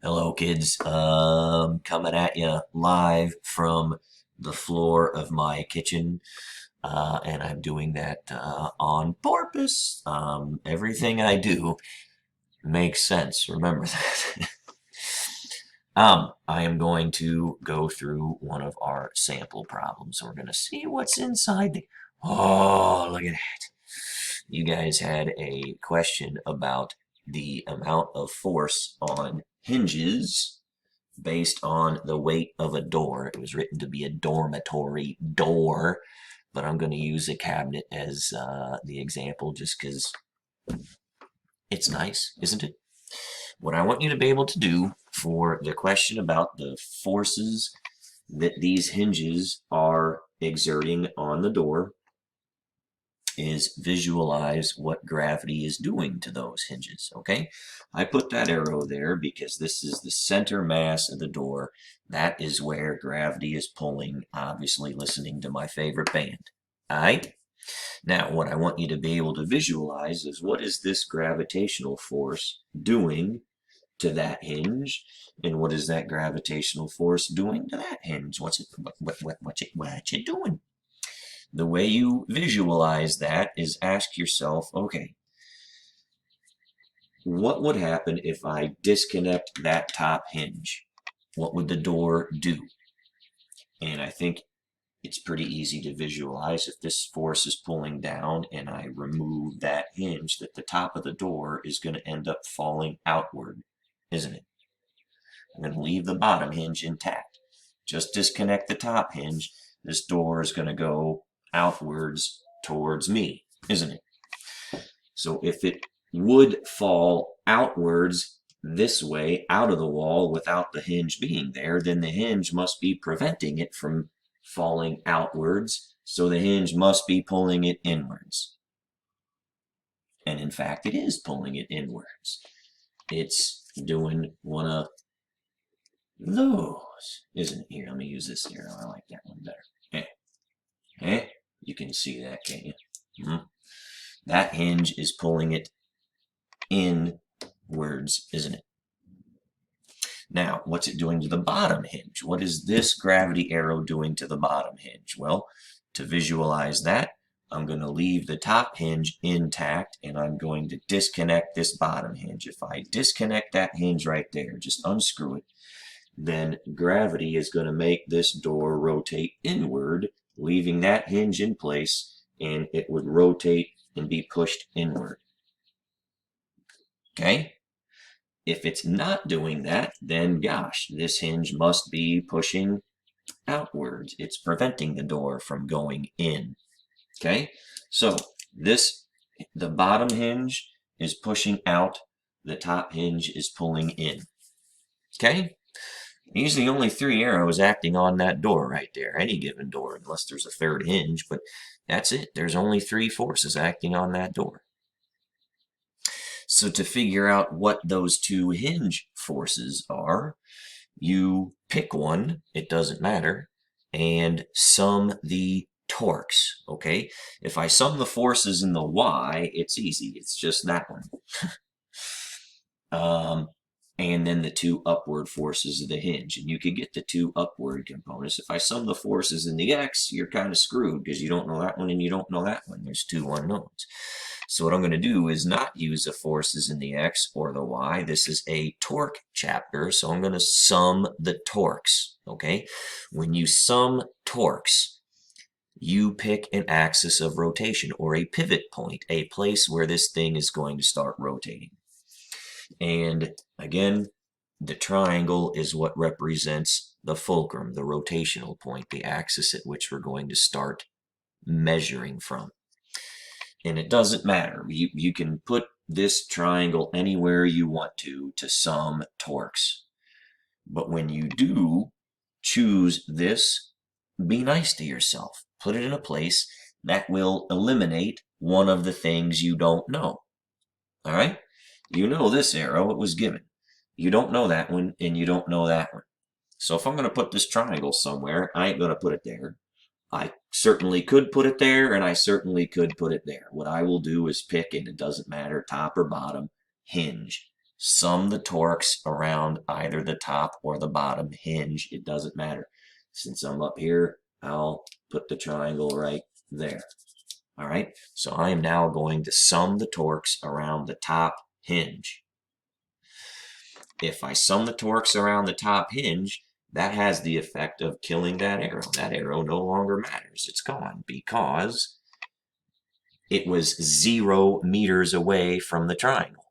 Hello, kids. Coming at you live from the floor of my kitchen, and I'm doing that on purpose. Everything I do makes sense. Remember that. I am going to go through one of our sample problems. We're going to see what's inside the. Oh, look at that. You guys had a question about the amount of force on hinges based on the weight of a door. It was written to be a dormitory door, but I'm going to use a cabinet as the example just because it's nice, isn't it? What I want you to be able to do for the question about the forces that these hinges are exerting on the door is visualize what gravity is doing to those hinges, okay? I put that arrow there because this is the center mass of the door. That is where gravity is pulling, obviously listening to my favorite band, all right? Now, what I want you to be able to visualize is what is this gravitational force doing to that hinge, and what is that gravitational force doing to that hinge? What's it doing? The way you visualize that is ask yourself, okay, what would happen if I disconnect that top hinge? What would the door do? And I think it's pretty easy to visualize if this force is pulling down and I remove that hinge, that the top of the door is going to end up falling outward, isn't it? I'm going to leave the bottom hinge intact. Just disconnect the top hinge. This door is going to go outwards towards me, isn't it? So if it would fall outwards this way out of the wall without the hinge being there, then the hinge must be preventing it from falling outwards. So the hinge must be pulling it inwards. And in fact, it is pulling it inwards. It's doing one of those, isn't it? Here, let me use this arrow. I like that one better. You can see that, can't you? That hinge is pulling it inwards, isn't it? Now, what's it doing to the bottom hinge? What is this gravity arrow doing to the bottom hinge? Well, to visualize that, I'm going to leave the top hinge intact, and I'm going to disconnect this bottom hinge. If I disconnect that hinge right there, just unscrew it, then gravity is going to make this door rotate inward, leaving that hinge in place, and it would rotate and be pushed inward. Okay? If it's not doing that, then gosh, this hinge must be pushing outwards. It's preventing the door from going in. Okay? So the bottom hinge is pushing out, the top hinge is pulling in. Okay? These are the only three arrows acting on that door right there. Any given door, unless there's a third hinge, but that's it. There's only three forces acting on that door. So to figure out what those two hinge forces are, you pick one, it doesn't matter, and sum the torques, okay? If I sum the forces in the y, it's easy. It's just that one. And then the two upward forces of the hinge. And you could get the two upward components. If I sum the forces in the x, you're kind of screwed because you don't know that one and you don't know that one. There's two unknowns. So what I'm going to do is not use the forces in the x or the y. This is a torque chapter, so I'm going to sum the torques, okay? When you sum torques, you pick an axis of rotation or a pivot point, a place where this thing is going to start rotating. And again, the triangle is what represents the fulcrum, the rotational point, the axis at which we're going to start measuring from. And it doesn't matter. You can put this triangle anywhere you want to sum torques. But when you do choose this, be nice to yourself. Put it in a place that will eliminate one of the things you don't know. All right? You know this arrow, it was given. You don't know that one, and you don't know that one. So if I'm going to put this triangle somewhere, I ain't going to put it there. I certainly could put it there, and I certainly could put it there. What I will do is pick, and it doesn't matter, top or bottom, hinge. Sum the torques around either the top or the bottom hinge. It doesn't matter. Since I'm up here, I'll put the triangle right there. All right, so I am now going to sum the torques around the top hinge. If I sum the torques around the top hinge, that has the effect of killing that arrow. That arrow no longer matters. It's gone because it was 0 meters away from the triangle.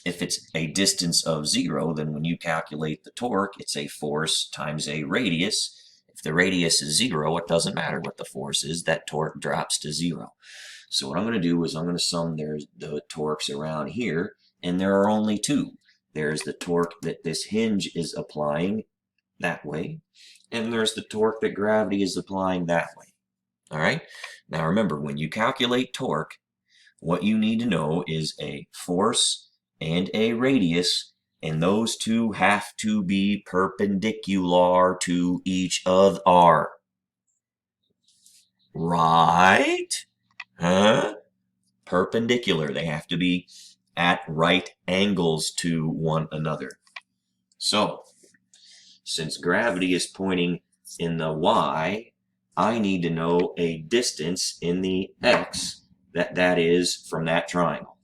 If it's a distance of 0, then when you calculate the torque, it's a force times a radius. If the radius is 0, it doesn't matter what the force is. That torque drops to 0. So what I'm going to do is I'm going to sum the torques around here, and there are only 2. There's the torque that this hinge is applying that way, and there's the torque that gravity is applying that way. All right? Now remember, when you calculate torque, what you need to know is a force and a radius, and those two have to be perpendicular to each other. Right? Huh? Perpendicular. They have to be at right angles to one another. So, since gravity is pointing in the y, I need to know a distance in the x that is from that triangle.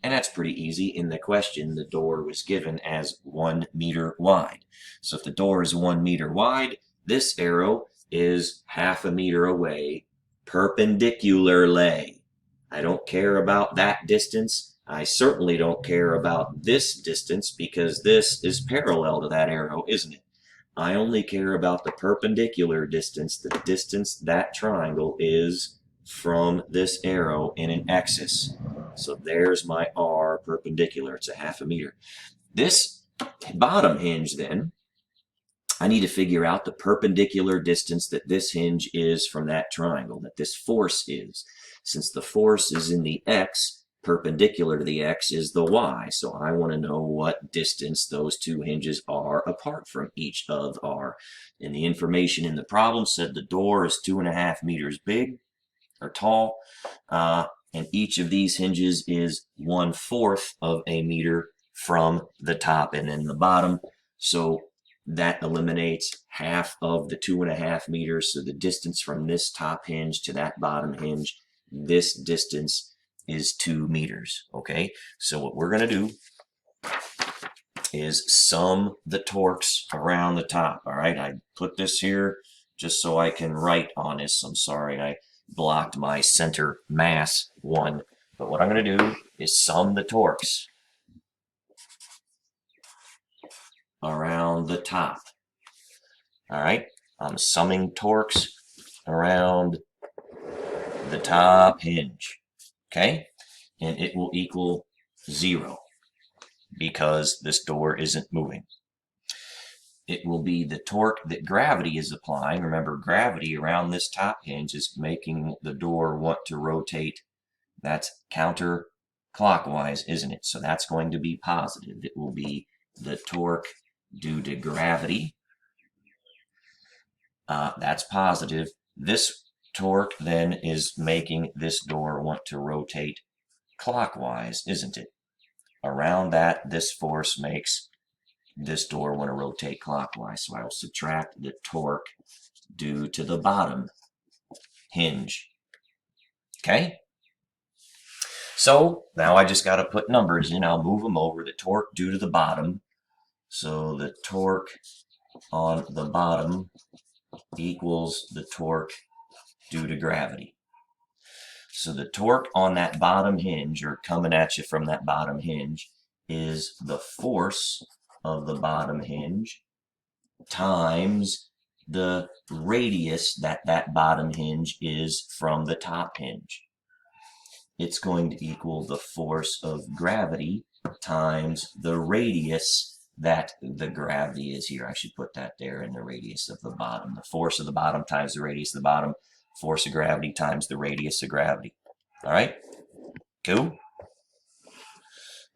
And that's pretty easy. In the question, the door was given as 1 meter wide. So if the door is 1 meter wide, this arrow is half a meter away perpendicularly. I don't care about that distance. I certainly don't care about this distance because this is parallel to that arrow, isn't it? I only care about the perpendicular distance, the distance that triangle is from this arrow in an axis. So there's my R perpendicular. It's a half a meter. This bottom hinge then, I need to figure out the perpendicular distance that this hinge is from that triangle, that this force is. Since the force is in the x, perpendicular to the x is the y. So I want to know what distance those two hinges are apart from each other. And the information in the problem said the door is 2.5 meters big or tall. And each of these hinges is 1/4 of a meter from the top and then the bottom. So that eliminates half of the 2.5 meters. So the distance from this top hinge to that bottom hinge, this distance is 2 meters. Okay, so what we're going to do is sum the torques around the top. All right, I put this here just so I can write on this. I'm sorry, I blocked my center mass one. But what I'm going to do is sum the torques around the top. All right, I'm summing torques around the top hinge. Okay, and it will equal 0 because this door isn't moving. It will be the torque that gravity is applying. Remember, gravity around this top hinge is making the door want to rotate. That's counterclockwise, isn't it? So that's going to be positive. It will be the torque due to gravity. That's positive. This torque then is making this door want to rotate clockwise, isn't it? Around that, this force makes this door want to rotate clockwise. So I will subtract the torque due to the bottom hinge. Okay? So now I just got to put numbers in. I'll move them over. The torque due to the bottom. So the torque on the bottom equals the torque due to gravity. So the torque on that bottom hinge, or coming at you from that bottom hinge, is the force of the bottom hinge times the radius that that bottom hinge is from the top hinge. It's going to equal the force of gravity times the radius that the gravity is here. I should put that there in the radius of the bottom. The force of the bottom times the radius of the bottom. Force of gravity times the radius of gravity. All right? Cool?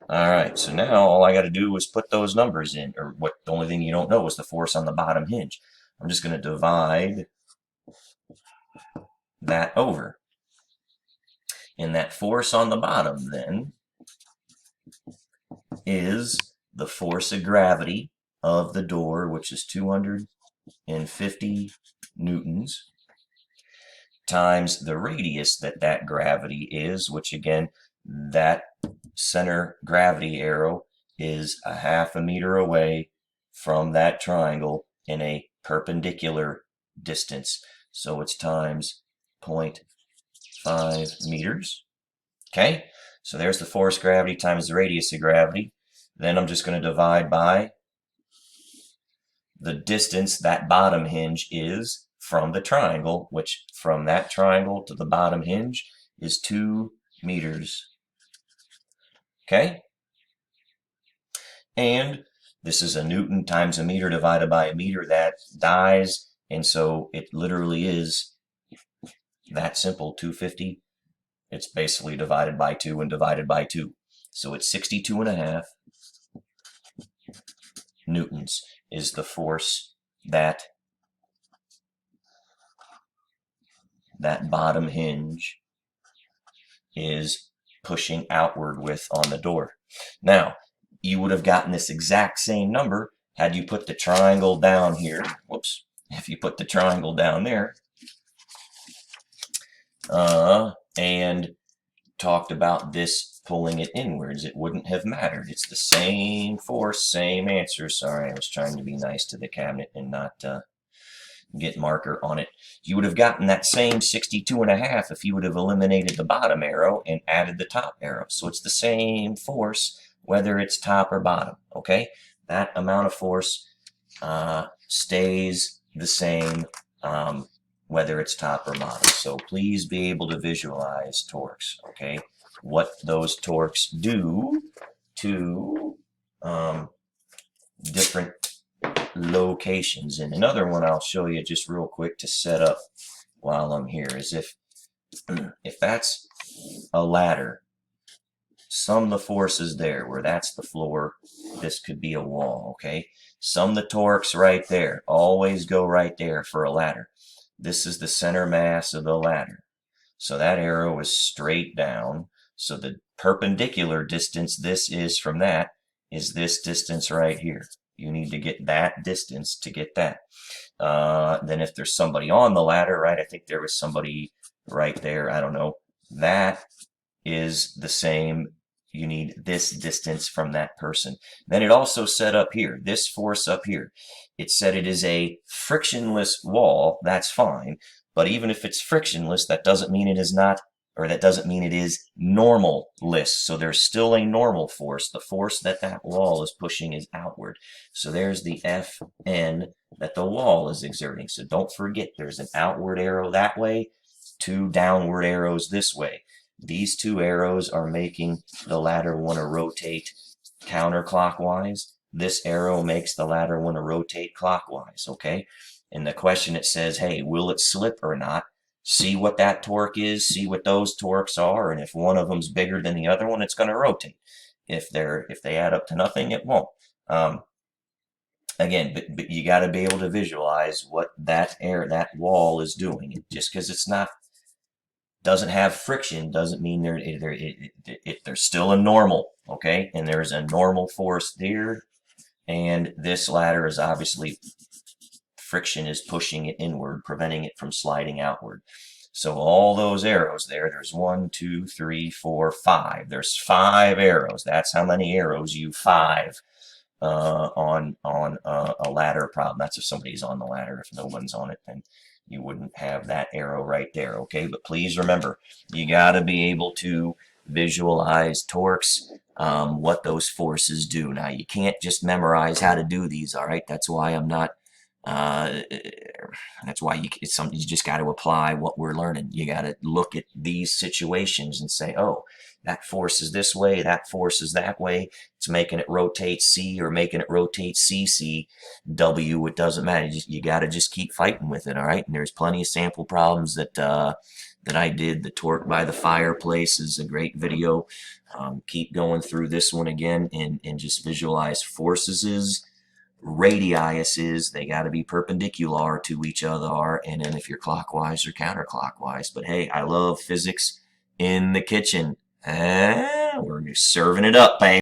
All right, so now all I got to do is put those numbers in, or what? The only thing you don't know is the force on the bottom hinge. I'm just going to divide that over. And that force on the bottom then is the force of gravity of the door, which is 250 newtons, times the radius that gravity is, which again, that center gravity arrow is a half a meter away from that triangle in a perpendicular distance. So it's times 0.5 meters. Okay, so there's the force of gravity times the radius of gravity. Then I'm just going to divide by the distance that bottom hinge is from the triangle, which from that triangle to the bottom hinge is 2 meters. Okay? And this is a Newton times a meter divided by a meter. That dies, and so it literally is that simple, 250. It's basically divided by 2 and divided by 2. So it's 62.5 newtons is the force that bottom hinge is pushing outward with on the door. Now, you would have gotten this exact same number had you put the triangle down here. Whoops. If you put the triangle down there and talked about this pulling it inwards, it wouldn't have mattered. It's the same force, same answer. Sorry, I was trying to be nice to the cabinet and not get marker on it. You would have gotten that same 62.5 if you would have eliminated the bottom arrow and added the top arrow. So it's the same force whether it's top or bottom, okay? That amount of force stays the same whether it's top or bottom. So please be able to visualize torques, okay? What those torques do to different locations. And another one I'll show you just real quick to set up while I'm here is if that's a ladder, sum the forces there where that's the floor, this could be a wall, okay? Sum the torques right there. Always go right there for a ladder. This is the center mass of the ladder. So that arrow is straight down. So the perpendicular distance this is from that is this distance right here. You need to get that distance to get that. Then if there's somebody on the ladder, right, I think there was somebody right there, I don't know, that is the same. You need this distance from that person. Then it also said up here, this force up here, it said it is a frictionless wall. That's fine. But even if it's frictionless, that doesn't mean it is not, or that doesn't mean it is normalless. So there's still a normal force. The force that wall is pushing is outward. So there's the Fn that the wall is exerting. So don't forget there's an outward arrow that way, 2 downward arrows this way. These 2 arrows are making the ladder want to rotate counterclockwise. This arrow makes the ladder want to rotate clockwise, okay? And the question, it says, hey, will it slip or not? See what that torque is, see what those torques are, and if one of them's bigger than the other one, it's going to rotate. If they add up to nothing, it won't. Again, but you got to be able to visualize what that wall is doing. Just because it's not doesn't have friction doesn't mean there's still a normal, okay? And there's a normal force there, and this ladder is obviously friction is pushing it inward, preventing it from sliding outward. So all those arrows there's 1, 2, 3, 4, 5. There's 5 arrows. That's how many arrows you 5 on a ladder problem. That's if somebody's on the ladder. If no one's on it, then you wouldn't have that arrow right there, okay? But please remember, you got to be able to visualize torques, what those forces do. Now, you can't just memorize how to do these, all right? That's why I'm not, that's why it's something you just got to apply what we're learning. You got to look at these situations and say, oh, that force is this way, that force is that way. It's making it rotate C or making it rotate CC, W, it doesn't matter. You got to just keep fighting with it, all right? And there's plenty of sample problems that I did. The torque by the fireplace is a great video. Keep going through this one again and just visualize forces, radiuses, they got to be perpendicular to each other, and then if you're clockwise or counterclockwise. But hey, I love physics in the kitchen. We're serving it up, baby.